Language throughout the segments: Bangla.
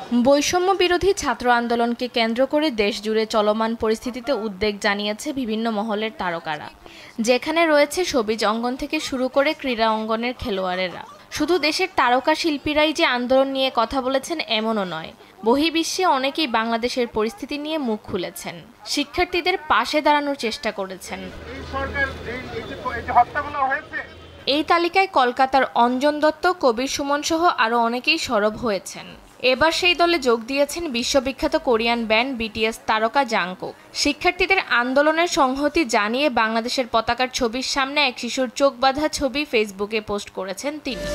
বৈষম্য বিরোধী ছাত্র আন্দোলনকে কেন্দ্র করে দেশজুড়ে চলমান পরিস্থিতিতে উদ্বেগ জানিয়েছে বিভিন্ন মহলের তারকারা, যেখানে রয়েছে শোবিজ অঙ্গন থেকে শুরু করে ক্রীড়া অঙ্গনের খেলোয়াড়েরা। শুধু দেশের তারকা শিল্পীরাই যে আন্দোলন নিয়ে কথা বলেছেন এমনও নয়, বহির্বিশ্বে অনেকেই বাংলাদেশের পরিস্থিতি নিয়ে মুখ খুলেছেন, শিক্ষার্থীদের পাশে দাঁড়ানোর চেষ্টা করেছেন। এই তালিকায় কলকাতার অঞ্জন দত্ত, কবির সুমন সহ আরও অনেকেই সরব হয়েছেন। এবার সেই দলে যোগ দিয়েছেন বিশ্ববিখ্যাত কোরিয়ান ব্যান্ড বিটিএস তারকা জাংকুক। শিক্ষার্থীদের আন্দোলনের সংহতি জানিয়ে বাংলাদেশের পতাকার ছবির সামনে এক শিশুর চোখ বাঁধা ছবি ফেসবুকে পোস্ট করেছেন তিনি।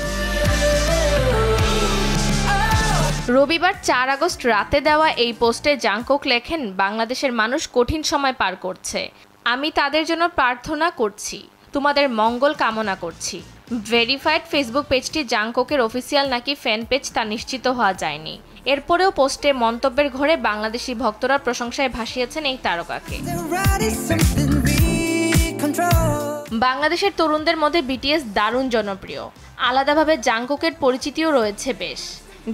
রবিবার 4 আগস্ট রাতে দেওয়া এই পোস্টে জাংকুক লেখেন, বাংলাদেশের মানুষ কঠিন সময় পার করছে, আমি তাদের জন্য প্রার্থনা করছি, তোমাদের মঙ্গল কামনা করছি। ভেরিফাইড ফেসবুক পেজটি জাংকুকের অফিসিয়াল নাকি ফ্যান পেজ তা নিশ্চিত হওয়া যায়নি। এরপরেও পোস্টে মন্তব্যের ঘরে বাংলাদেশি ভক্তরা প্রশংসায় ভাসিয়েছেন এই তারকাকে। বাংলাদেশের তরুণদের মধ্যে বিটিএস দারুণ জনপ্রিয়, আলাদাভাবে জাংকুকের পরিচিতিও রয়েছে বেশ।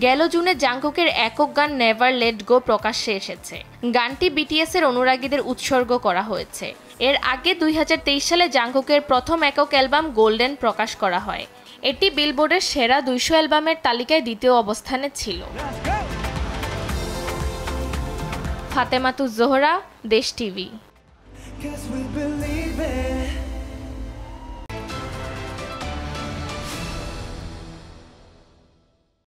গেল জুনে জাংকুকের একক গান নেভার লেট গো প্রকাশ্যে এসেছে। গানটি বিটিএস এর অনুরাগীদের উৎসর্গ করা হয়েছে। এর আগে 2023 সালে জাংকুকের প্রথম একক অ্যালবাম গোল্ডেন প্রকাশ করা হয়। এটি বিলবোর্ডের সেরা 200 অ্যালবামের তালিকায় দ্বিতীয় অবস্থানে ছিল। ফাতেমাতুজ জোহরা, দেশ টিভি।